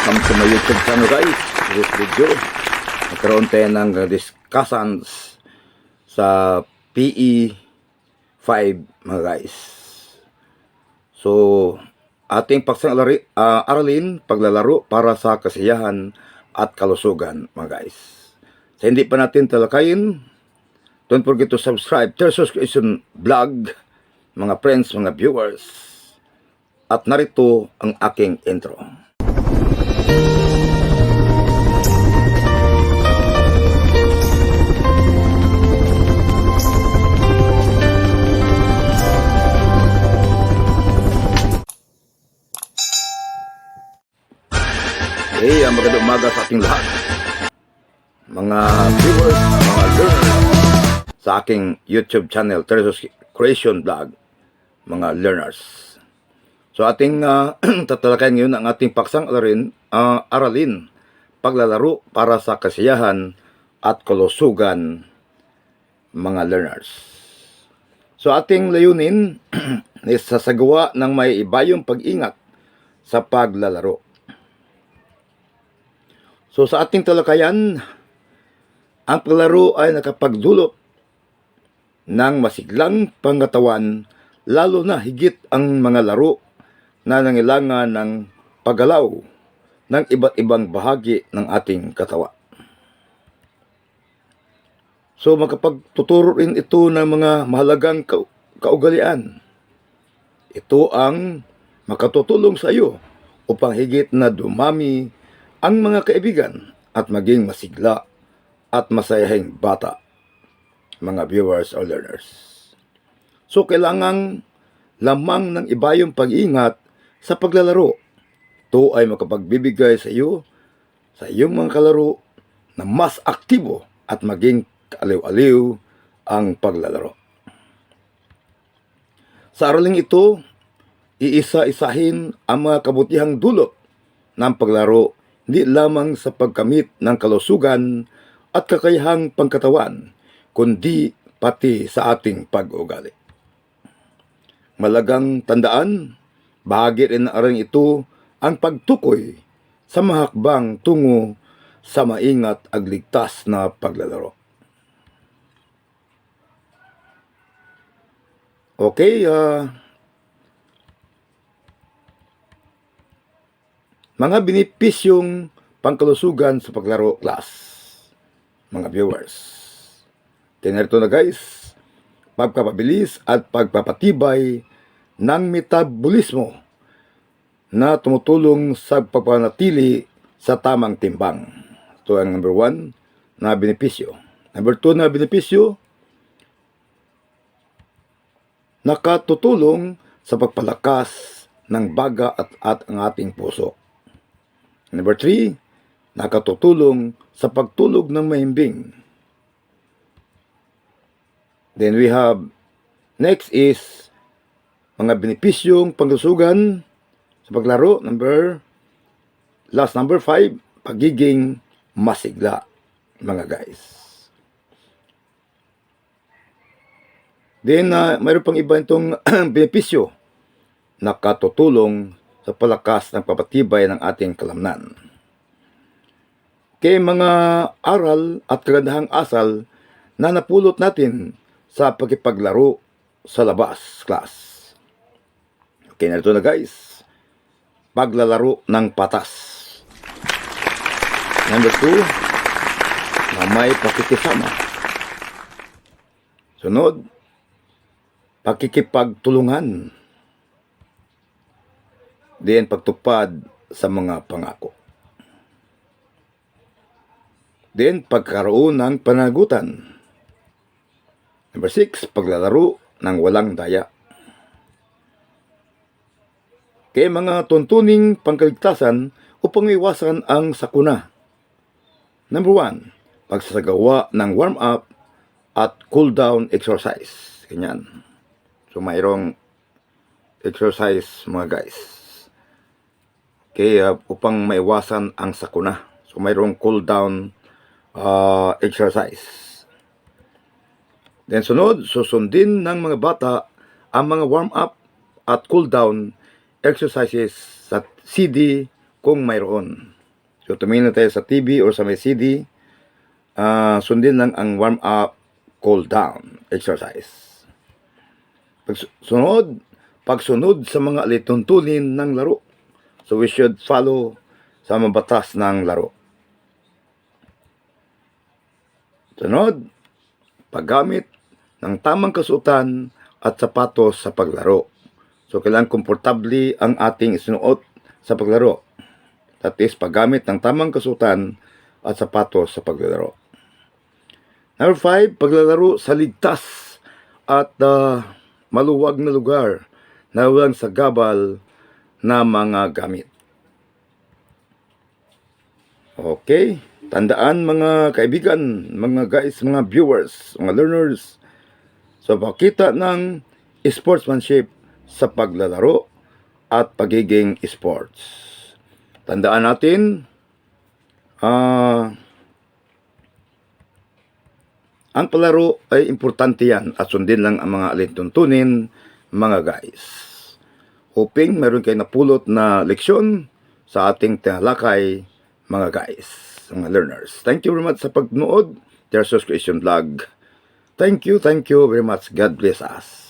Welcome to my YouTube channel guys. This video, magkaroon tayo ng discussions sa PE 5 mga guys. So, ating aralin, paglalaro para sa kasiyahan at kalusugan mga guys. Sa hindi pa natin talakayin, don't forget to subscribe to Subscription Vlog, mga friends, mga viewers. At narito ang aking intro. Hey, magandang umaga sa ating lahat. Mga viewers, mga learners sa aking YouTube channel, Teresos Creation Vlog, mga learners. So ating tatalakayin ngayon ang ating paksang aralin, paglalaro para sa kasiyahan at kalusugan, mga learners. So ating layunin is sasagawa ng may ibayong pag-ingat sa paglalaro. So sa ating talakayan, ang paglaro ay nakapagdulot ng masiglang pangkatawan, lalo na higit ang mga laro na nangailangan ng paggalaw ng iba't ibang bahagi ng ating katawan. So makapagtuturo rin ito ng mga mahalagang kaugalian. Ito ang makatutulong sa iyo upang higit na dumami ang mga kaibigan at maging masigla at masayahing bata, mga viewers or learners. So kailangang lamang ng ibayong pag-ingat sa paglalaro. Ito ay makapagbibigay sa iyo, sa iyong mga kalaro, na mas aktibo at maging kaaliw-aliw ang paglalaro. Sa araling ito, iisa-isahin ang mga kabutihang dulot ng paglaro, hindi lamang sa pagkamit ng kalusugan at kakayahang pangkatawan, kundi pati sa ating pag-ugali. Malagang tandaan, bahagi rin ng araling ito ang pagtukoy sa mga hakbang tungo sa maingat at ligtas na paglalaro. Okay, mga benepisyong pangkalusugan sa paglaro class, mga viewers. Tinarito na guys, pagpapabilis at pagpapatibay ng metabolismo na tumutulong sa pagpanatili sa tamang timbang. Ito ang number 1 na benepisyo. Number 2 na benepisyo, nakatutulong sa pagpalakas ng baga at ang ating puso. Number 3, nakatutulong sa pagtulog ng mahimbing. Then we have, next is, mga benepisyong pangkalusugan sa paglaro. Number 5, pagiging masigla, mga guys. Then, mayroon pang iba itong benepisyo, nakatutulong sa palakas ng papatibay ng ating kalamnan. Kaya mga aral at kagandahang asal na napulot natin sa pagkipaglaro sa labas, class. Okay, narito na guys. Paglalaro ng patas. Number 2, na may pakikisama. Sunod, pakikipagtulungan. Then pagtupad sa mga pangako. Then pagkaroon ng panagutan. Number 6, paglalaro ng walang daya. Kaya mga tuntuning pangkaligtasan upang iwasan ang sakuna. Number 1, pagsasagawa ng warm-up at cool-down exercise. Ganyan. So mayroong exercise mga guys. Kaya upang maiwasan ang sakuna. So mayroong cool down exercise. Then sunod, susundin ng mga bata ang mga warm up at cool down exercises sa CD kung mayroon. So tumingin na tayo sa TV or sa may CD, sundin lang ang warm up, cool down exercise. Pagsunod sa mga alituntunin ng laro. So we should follow sa mga batas ng laro. Sunod, paggamit ng tamang kasuotan at sapatos sa paglaro. So kailangan komportable ang ating isinuot sa paglaro. That is, paggamit ng tamang kasuotan at sapatos sa paglalaro. Number 5, paglalaro sa ligtas at maluwag na lugar na walang sagabal na mga gamit. Okay, tandaan mga kaibigan, mga guys, mga viewers, mga learners, so pakita ng sportsmanship sa paglalaro at pagiging sports. Tandaan natin, ang palaro ay importante yan at sundin lang ang mga alituntunin, mga guys. Hoping meron kayo napulot na leksyon sa ating tinalakay, mga guys, mga learners. Thank you very much sa pagnood. There's Creation Vlog. Thank you very much. God bless us.